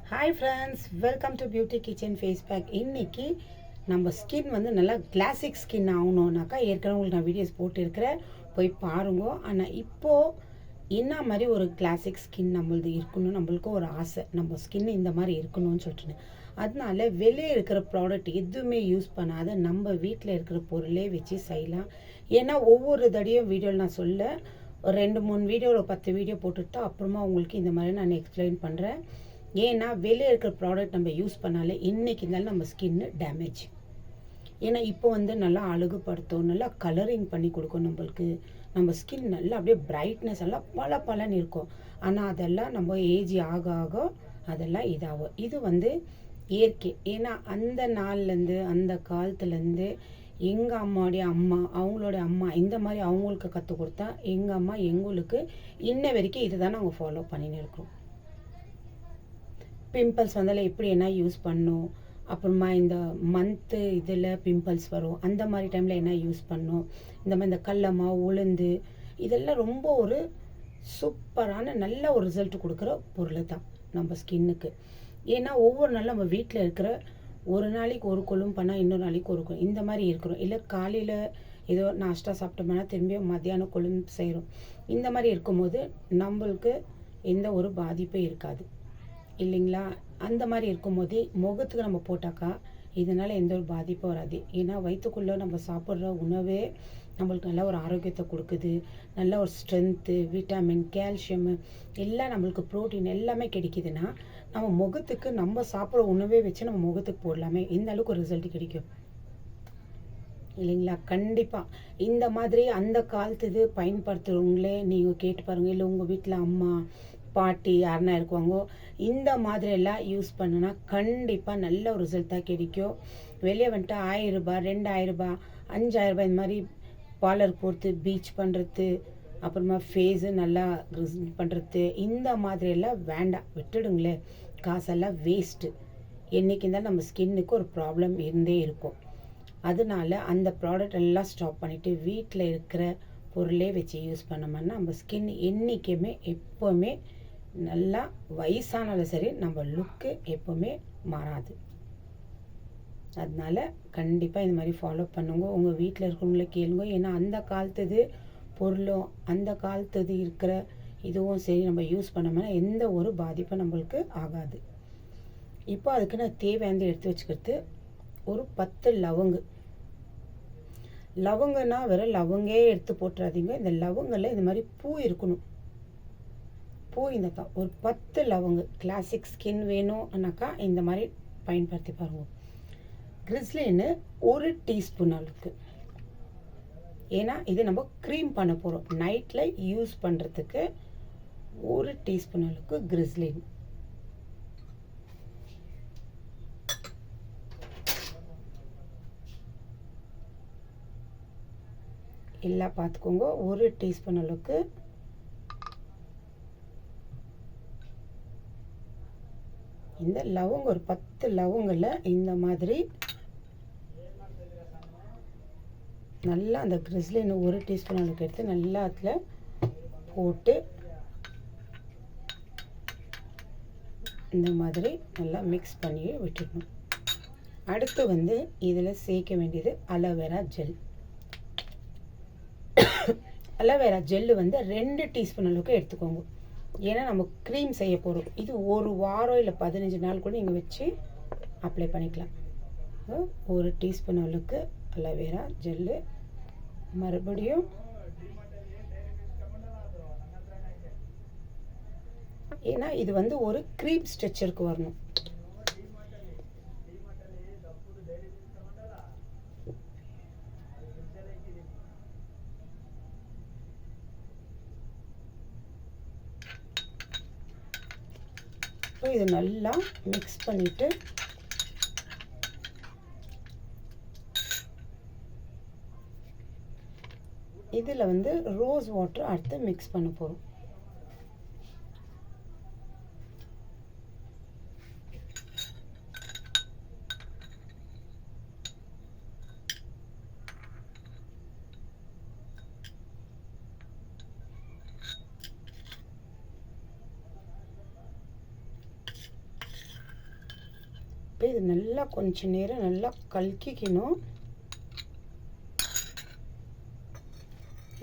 Hi friends, welcome to beauty kitchen face pack. இன்றைக்கி நம்ம skin வந்து நல்லா கிளாசிக் ஸ்கின் ஆகணுன்னாக்கா ஏற்கனவே உங்களுக்கு நான் வீடியோஸ் போட்டிருக்கிறேன், போய் பாருங்க. ஆனால் இப்போது என்ன மாதிரி ஒரு கிளாசிக் ஸ்கின் நம்மளது இருக்கணும், நம்மளுக்கு ஒரு ஆசை, நம்ம ஸ்கின் இந்த மாதிரி இருக்கணும்னு சொல்லிட்டு. அதனால வெளியே இருக்கிற ப்ராடக்ட் எதுவுமே யூஸ் பண்ணாத நம்ம வீட்டில் இருக்கிற பொருளே வச்சு செய்யலாம். ஏன்னா ஒவ்வொரு தடையும் வீடியோவில் நான் சொல்ல ஒரு 2-3 வீடியோ, ஒரு 10 வீடியோ போட்டுட்டு அப்புறமா உங்களுக்கு இந்த மாதிரி நான் எக்ஸ்பிளைன் பண்ணுறேன். ஏன்னா வெளியே இருக்கிற ப்ராடக்ட் நம்ம யூஸ் பண்ணாலே இன்றைக்கி இருந்தாலும் நம்ம ஸ்கின்னு டேமேஜ். ஏன்னா இப்போ வந்து நல்லா அழகுபடுத்தும், நல்லா கலரிங் பண்ணி கொடுக்கும் நம்மளுக்கு. நம்ம ஸ்கின் நல்லா அப்படியே பிரைட்னஸ் எல்லாம் பல பலன்னு இருக்கும். ஆனால் அதெல்லாம் நம்ம ஏஜ் ஆக ஆக அதெல்லாம் இதாகும். இது வந்து இயற்கை. ஏன்னா அந்த நாள்லேருந்து அந்த காலத்துலேருந்து எங்கள் அம்மாவுடைய அம்மா, அவங்களோட அம்மா இந்த மாதிரி அவங்களுக்கு கற்றுக் கொடுத்தா எங்கள் அம்மா எங்களுக்கு இன்ன வரைக்கும் இதை தான் நாங்கள் ஃபாலோ பண்ணின்னு இருக்கிறோம். பிம்பிள்ஸ் வந்தாலும் எப்படி என்ன யூஸ் பண்ணும், அப்புறமா இந்த மந்த்து இதில் பிம்பிள்ஸ் வரும், அந்த மாதிரி டைமில் என்ன யூஸ் பண்ணும், இந்த மாதிரி இந்த கடலமா உளுந்து இதெல்லாம் ரொம்ப ஒரு சூப்பரான நல்ல ஒரு ரிசல்ட் கொடுக்குற பொருள் தான் நம்ம ஸ்கின்னுக்கு. ஏன்னா ஒவ்வொரு நாளும் நம்ம வீட்டில் இருக்கிற ஒரு நாளைக்கு ஒரு கொள்ளும் பண்ணால் இன்னொரு நாளைக்கு ஒரு கொள்ளும் இந்த மாதிரி இருக்கிறோம். இல்லை காலையில் ஏதோ நாஷ்டா சாப்பிட்டோம்னா திரும்பியும் மத்தியானம் கொள்ளும் செய்கிறோம். இந்த மாதிரி இருக்கும்போது நம்மளுக்கு எந்த ஒரு பாதிப்பும் இருக்காது இல்லைங்களா? அந்த மாதிரி இருக்கும்போது முகத்துக்கு நம்ம போட்டாக்கா இதனால் எந்த ஒரு பாதிப்பும் வராது. ஏன்னா வயிற்றுக்குள்ளே நம்ம சாப்பிட்ற உணவே நம்மளுக்கு நல்ல ஒரு ஆரோக்கியத்தை கொடுக்குது, நல்ல ஒரு ஸ்ட்ரென்த்து, விட்டமின், கால்சியமு எல்லாம் நம்மளுக்கு ப்ரோட்டீன் எல்லாமே கிடைக்குதுன்னா நம்ம முகத்துக்கு நம்ம சாப்பிட்ற உணவே வச்சு நம்ம முகத்துக்கு போடலாமே, இந்த அளவுக்கு ஒரு ரிசல்ட் கிடைக்கும் இல்லைங்களா? கண்டிப்பாக இந்த மாதிரி அந்த காலத்துது பயன்படுத்துகிறவங்களே நீங்கள் கேட்டு பாருங்கள். இல்லை உங்கள் வீட்டில் அம்மா பாட்டி யாருன்னா இருக்குவாங்கோ இந்த மாதிரி எல்லாம் யூஸ் பண்ணுனா கண்டிப்பாக நல்ல ஒரு ரிசல்ட்டாக கிடைக்கும். வெளியே வந்துட்டு 1000 ரூபாய், 2000 ரூபாய், 5000 ரூபாய் இந்த மாதிரி பார்லர் போட்டு பீச் பண்ணுறது, அப்புறமா ஃபேஸு நல்லா பண்ணுறது, இந்த மாதிரியெல்லாம் வேண்டாம், விட்டுடுங்களேன். காசெல்லாம் வேஸ்ட்டு. என்றைக்கு இருந்தாலும் நம்ம ஸ்கின்னுக்கு ஒரு ப்ராப்ளம் இருந்தே இருக்கும். அதனால அந்த ப்ராடக்ட் எல்லாம் ஸ்டாப் பண்ணிவிட்டு வீட்டில் இருக்கிற பொருளே வச்சு யூஸ் பண்ணோம்னா நம்ம ஸ்கின் என்றைக்குமே எப்போவுமே நல்லா வயசானாலும் சரி நம்ம லுக்கு எப்போவுமே மாறாது. அதனால கண்டிப்பாக இந்த மாதிரி ஃபாலோ பண்ணுங்க. உங்கள் வீட்டில் இருக்கிறவங்கள கேளுங்க. ஏன்னா அந்த காலத்துது பொருளும் அந்த காலத்துது இருக்கிற இதுவும் சரி நம்ம யூஸ் பண்ணோம்னா எந்த ஒரு பாதிப்பும் நம்மளுக்கு ஆகாது. இப்போ அதுக்கு நான் தேவையானது எடுத்து வச்சுக்கிறது ஒரு 10 லவங்கு. லவங்கன்னா வெறும் லவங்கே எடுத்து போட்டுறாதீங்க. இந்த லவங்கில் இந்த மாதிரி பூ இருக்கணும். பூ இந்த ஒரு 10 லவங்கு. கிளாசிக் ஸ்கின் வேணும்னாக்கா இந்த மாதிரி பயன்படுத்தி பாருங்க. கிறிஸ்லின்னு 1 டீஸ்பூன் அளவுக்கு. ஏன்னா இது நம்ம க்ரீம் பண்ண போகிறோம். நைட்டில் யூஸ் பண்ணுறதுக்கு 1 டீஸ்பூன் அளவுக்கு கிறிஸ்லின். எல்லாம் பார்த்துக்கோங்க. 1 டீஸ்பூன் அளவுக்கு இந்த லவங்க, ஒரு 10 லவங்கில் இந்த மாதிரி நல்லா அந்த கிறிஸ்லின் 1 டீஸ்பூன் அளவுக்கு எடுத்து நல்லா அதில் போட்டு இந்த மாதிரி நல்லா மிக்ஸ் பண்ணி விட்டுடணும். அடுத்து வந்து இதில் சேர்க்க வேண்டியது அலோவேரா ஜெல். அலோவேரா ஜெல்லு வந்து 2 டீஸ்பூன் அளவுக்கு எடுத்துக்கோங்க. ஏன்னா நம்ம க்ரீம் செய்ய போகிறோம். இது ஒரு வாரம் இல்லை 15 நாள் கூட நீங்கள் வச்சு அப்ளை பண்ணிக்கலாம். 1 டீஸ்பூன் அளவுக்கு அலோவேரா ஜெல்லு. மறுபடியும் ஏன்னா இது வந்து ஒரு க்ரீம் ஸ்ட்ரக்சருக்கு வரணும். இப்போ இது நல்லா மிக்ஸ் பண்ணிவிட்டு இதில் வந்து ரோஸ் வாட்டர் அடுத்து மிக்ஸ் பண்ண போகிறோம். இப்போ இது நல்லா கொஞ்ச நேரம் நல்லா கலக்கிக்கணும்.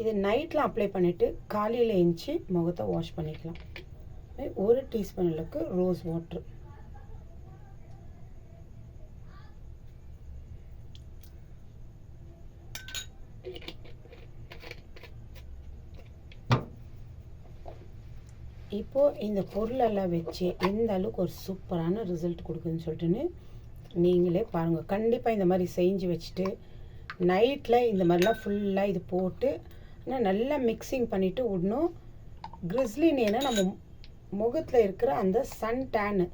இது நைட்டில் அப்ளை பண்ணிவிட்டு காலையில் எழுந்துச்சி முகத்தை வாஷ் பண்ணிக்கலாம். 1 டீஸ்பூன் அளவுக்கு ரோஸ் வாட்ரு. இப்போது இந்த பொருளெல்லாம் வச்சு எந்த அளவுக்கு ஒரு சூப்பரான ரிசல்ட் கொடுக்குதுன்னு சொல்லிட்டுன்னு நீங்களே பாருங்கள். கண்டிப்பாக இந்த மாதிரி செஞ்சு வச்சுட்டு நைட்டில் இந்த மாதிரிலாம் ஃபுல்லாக இது போட்டு ஆனால் நல்லா மிக்சிங் பண்ணிவிட்டு விடணும். கிறிஸ்லின் ஏன்னா நம்ம முகத்தில் இருக்கிற அந்த சன் டேனு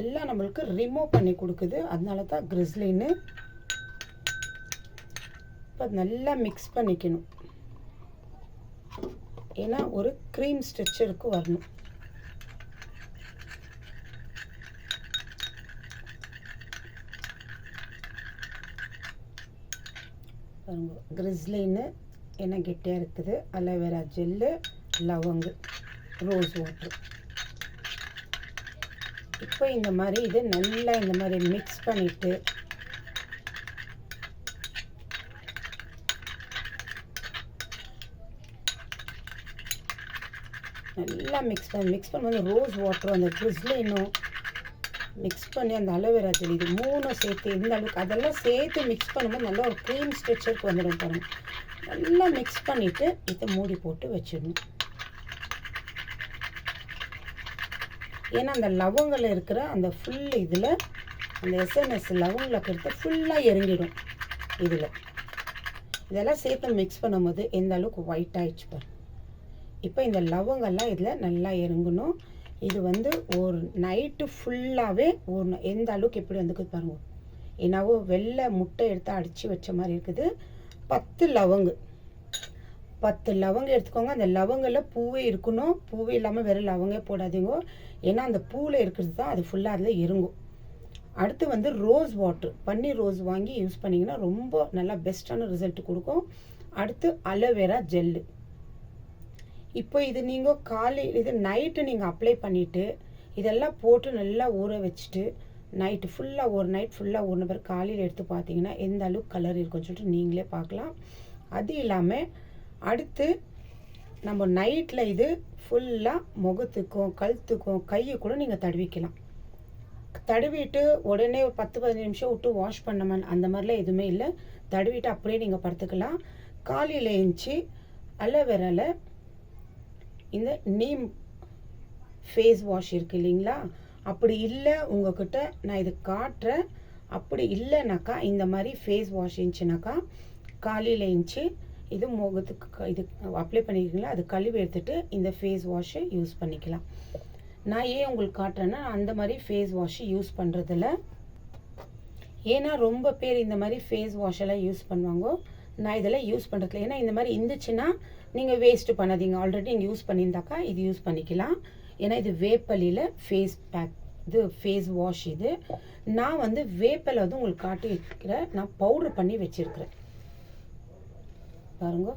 எல்லாம் நம்மளுக்கு ரிமூவ் பண்ணி கொடுக்குது. அதனால தான் கிறிஸ்லின்னு. இப்போ நல்லா மிக்ஸ் பண்ணிக்கணும். ஏன்னா ஒரு க்ரீம் ஸ்ட்ரக்சருக்கு வரணும். பாருங்க, கிறிஸ்லின்னு என்ன கெட்டியாக இருக்குது. அலோவேரா ஜெல்லு, லவங்கு, ரோஸ் வாட்டர். இப்போ இந்த மாதிரி இது நல்லா இந்த மாதிரி மிக்ஸ் பண்ணிவிட்டு நல்லா மிக்ஸ் பண்ணும்போது ரோஸ் வாட்டரும் அந்த கிறிஸ்லினும் மிக்ஸ் பண்ணி அந்த அலோவேரா ஜெல் இது 3 சேர்த்து எந்த அளவுக்கு அதெல்லாம் சேர்த்து மிக்ஸ் பண்ணும்போது நல்லா ஒரு க்ரீம் ஸ்ட்ரக்சருக்கு வந்துடும் பாருங்கள். நல்லா மிக்ஸ் பண்ணிவிட்டு இதை மூடி போட்டு வச்சிடணும். ஏன்னா அந்த லவங்கில் இருக்கிற அந்த ஃபுல் இதில் அந்த எஸ்என்எஸ் லவங்கில் இருக்கிறது ஃபுல்லாக இறங்கிடும். இதில் இதெல்லாம் சேர்த்து மிக்ஸ் பண்ணும்போது எந்த அளவுக்கு ஒயிட் ஆகிடுச்சு பாருங்கள். இப்போ இந்த லவங்கெல்லாம் இதில் நல்லா இறங்கணும். இது ஒரு நைட்டு ஃபுல்லாகவே எந்த அளவுக்கு எப்படி வந்துக்குது பாருங்கள். என்னவோ வெள்ளை முட்டை எடுத்து அடித்து வச்ச மாதிரி இருக்குது. 10 லவங்கு 10 லவங்கு எடுத்துக்கோங்க. அந்த லவங்கில் பூவே இருக்கணும். பூவே இல்லாமல் வெறும் லவங்கே போடாதீங்க. ஏன்னா அந்த பூவில் இருக்கிறது தான் அது ஃபுல்லாக அதில் இறங்கும். அடுத்து ரோஸ் வாட்ரு, பன்னீர் ரோஸ் வாங்கி யூஸ் பண்ணிங்கன்னா ரொம்ப நல்லா பெஸ்ட்டான ரிசல்ட் கொடுக்கும். அடுத்து அலோவேரா ஜெல்லு. இப்போ இது நீங்கள் இது நைட்டு நீங்கள் அப்ளை பண்ணிவிட்டு இதெல்லாம் போட்டு நல்லா ஊற வச்சுட்டு நைட்டு ஃபுல்லாக ஒரு நைட் ஃபுல்லாக ஊறின பிறகு காலையில் எடுத்து பார்த்தீங்கன்னா எந்த அளவுக்கு கலர் இருக்குன்னு சொல்லிட்டு நீங்களே பார்க்கலாம். அது இல்லாமல் அடுத்து நம்ம நைட்டில் இது ஃபுல்லாக முகத்துக்கும் கழுத்துக்கும் கையை கூட நீங்கள் தடவிக்கலாம். தடவிட்டு உடனே ஒரு 10-15 நிமிஷம் விட்டு வாஷ் பண்ண அந்த மாதிரிலாம் எதுவுமே இல்லை. தடவிட்டு அப்படியே நீங்கள் படுத்துக்கலாம். காலையில் எழுந்துச்சி அலோவேராவில் இந்த நீம் ஃபேஸ் வாஷ் இருக்குது இல்லைங்களா, அப்படி இல்லை உங்கள்கிட்ட நான் இது காட்டுறேன். அப்படி இல்லைனாக்கா இந்த மாதிரி ஃபேஸ் வாஷ் இருந்துச்சுனாக்கா காலையில் எழுந்துச்சி இது முகத்துக்கு இது அப்ளை பண்ணிக்கிறீங்களா, அது கழுவி எடுத்துகிட்டு இந்த ஃபேஸ் வாஷை யூஸ் பண்ணிக்கலாம். நான் ஏன் உங்களுக்கு காட்டுறேன்னா அந்த மாதிரி ஃபேஸ் வாஷ் யூஸ் பண்ணுறதில்ல. ஏன்னா ரொம்ப பேர் இந்த மாதிரி ஃபேஸ் வாஷெல்லாம் யூஸ் பண்ணுவாங்க. நான் இதெல்லாம் யூஸ் பண்ணுறதில்ல. ஏன்னா இந்த மாதிரி இருந்துச்சுன்னா நீங்கள் வேஸ்ட்டு பண்ணாதீங்க. ஆல்ரெடி நீங்கள் யூஸ் பண்ணியிருந்தாக்கா இது யூஸ் பண்ணிக்கலாம். ஏன்னா இது வேப்பலியில் ஃபேஸ் பேக், இது ஃபேஸ் வாஷ். இது நான் வேப்பலை உங்களுக்கு காட்டி வைக்கிறேன். நான் பவுட்ரு பண்ணி வச்சுருக்கிறேன் பாருங்க.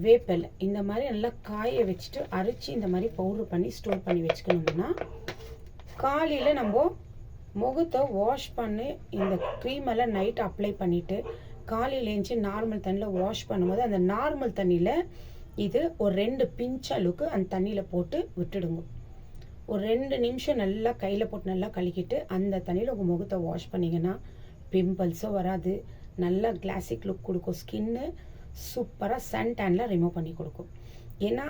வேப்பலை இந்த மாதிரி நல்லா காய வச்சுட்டு அரைச்சி இந்த மாதிரி பவுட்ரு பண்ணி ஸ்டோர் பண்ணி வச்சுக்கணும்னா காலையில் நம்ம முகத்தை வாஷ் பண்ணி இந்த க்ரீமெல்லாம் நைட் அப்ளை பண்ணிவிட்டு காலையில் எழுந்துச்சி நார்மல் தண்ணியில் வாஷ் பண்ணும்போது அந்த நார்மல் தண்ணியில் இது ஒரு 2 பிஞ்ச் அளவுக்கு அந்த தண்ணியில் போட்டு விட்டுடுங்க. ஒரு 2 நிமிஷம் நல்லா கையில் போட்டு நல்லா கழுக்கிட்டு அந்த தண்ணியில் உங்கள் முகத்தை வாஷ் பண்ணிங்கன்னா பிம்பிள்ஸும் வராது. நல்லா கிளாசிக் லுக் கொடுக்கும். ஸ்கின்னு சூப்பராக சன் டேனில் ரிமூவ் பண்ணி கொடுக்கும். ஏன்னா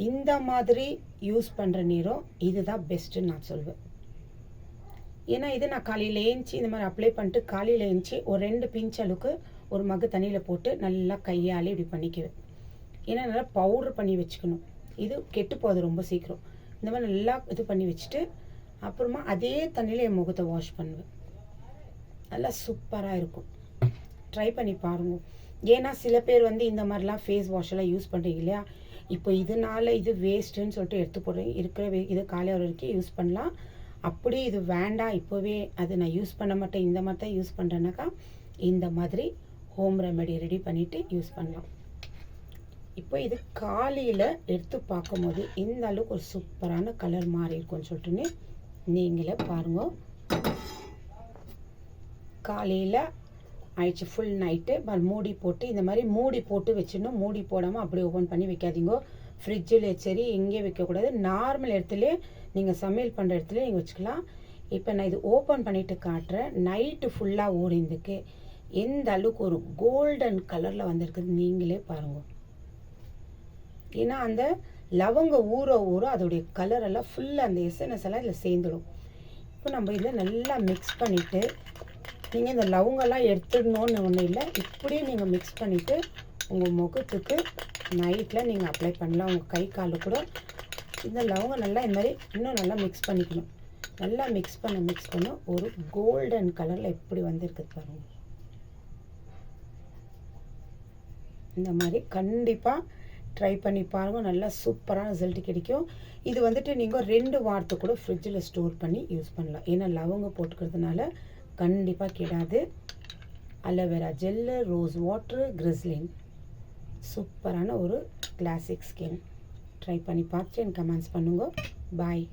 இந்த மாதிரி யூஸ் பண்ணுற நேரம் இதுதான் பெஸ்ட்டுன்னு நான் சொல்வேன். ஏன்னா இது நான் காலையில் ஏஞ்சி இந்த மாதிரி அப்ளை பண்ணிட்டு காலையில் ஏஞ்சி ஒரு 2 பிஞ்ச் அளவுக்கு ஒரு மக்கு தண்ணியில் போட்டு நல்லா கையாலே இப்படி பண்ணிக்குவேன். ஏன்னா நல்லா பவுட்ரு பண்ணி வச்சுக்கணும். இது கெட்டு போகுது ரொம்ப சீக்கிரம். இந்த மாதிரி நல்லா இது பண்ணி வச்சுட்டு அப்புறமா அதே தண்ணியில் என் முகத்தை வாஷ் பண்ணுவேன். நல்லா சூப்பராக இருக்கும். ட்ரை பண்ணி பாருங்க. ஏன்னா சில பேர் இந்த மாதிரிலாம் ஃபேஸ் வாஷெல்லாம் யூஸ் பண்ணுறீங்க இல்லையா, இப்போ இதனால இது வேஸ்ட்டுன்னு சொல்லிட்டு எடுத்து போடுறீங்க. இருக்கிற இது காலையில் வரைக்கும் யூஸ் பண்ணலாம். அப்படி இது வேண்டாம் இப்போவே அது நான் யூஸ் பண்ண மாட்டேன் இந்த மாதிரி தான் யூஸ் பண்ணுறேன்னாக்கா இந்த மாதிரி ஹோம் ரெமெடி ரெடி பண்ணிவிட்டு யூஸ் பண்ணலாம். இப்போ இது காலையில் எடுத்து பார்க்கும்போது இந்த அளவுக்கு ஒரு சூப்பரான கலர் மாறி இருக்கும்னு சொல்லிட்டுன்னு நீங்களே பாருங்க. காலையில் ஆயிடுச்சு, ஃபுல் நைட்டு. மூடி போட்டு இந்த மாதிரி மூடி போட்டு வச்சிடணும். மூடி போடாமல் அப்படியே ஓப்பன் பண்ணி வைக்காதீங்க. ஃப்ரிட்ஜில் சரி எங்கேயும் வைக்கக்கூடாது. நார்மல் இடத்துல நீங்கள் சமையல் பண்ணுற இடத்துல நீங்கள் வச்சுக்கலாம். இப்போ நான் இது ஓப்பன் பண்ணிவிட்டு காட்டுறேன். நைட்டு ஃபுல்லாக ஊறிந்துக்கு எந்த அளவுக்கு ஒரு கோல்டன் கலரில் வந்திருக்குது நீங்களே பாருங்கள். ஏன்னா அந்த லவங்க ஊற ஊற அதோடைய கலரெல்லாம் ஃபுல்லாக அந்த எஸ்என்எஸ் எல்லாம் இதில் சேர்ந்துடும். இப்போ நம்ம இதில் நல்லா மிக்ஸ் பண்ணிவிட்டு, நீங்கள் இந்த லவங்கெல்லாம் எடுத்துடணும்னு ஒன்றும் இல்லை, இப்படியே நீங்கள் மிக்ஸ் பண்ணிவிட்டு உங்கள் முகத்துக்கு நைட்டில் நீங்கள் அப்ளை பண்ணலாம். உங்கள் கை காலு கூட இந்த லவங்க நல்லா இந்த மாதிரி இன்னும் நல்லா மிக்ஸ் பண்ணிக்கணும். நல்லா மிக்ஸ் பண்ண ஒரு கோல்டன் கலரில் எப்படி வந்திருக்குது பாருங்கள். இந்த மாதிரி கண்டிப்பாக ட்ரை பண்ணி பாருங்கள். நல்லா சூப்பரான ரிசல்ட் கிடைக்கும். இது வந்துட்டு நீங்கள் 2 வாரத்துக்கு கூட ஃப்ரிட்ஜில் ஸ்டோர் பண்ணி யூஸ் பண்ணலாம். ஏன்னா லவங்க போட்டுக்கிறதுனால கண்டிப்பாக கிடாது. அலோவேரா ஜெல்லு, ரோஸ் வாட்ரு, கிரிஸ்லின், சூப்பரான ஒரு கிளாசிக் ஸ்கின். ட்ரை பண்ணி பார்த்து எனக்கு கமெண்ட்ஸ் பண்ணுங்க. பாய்.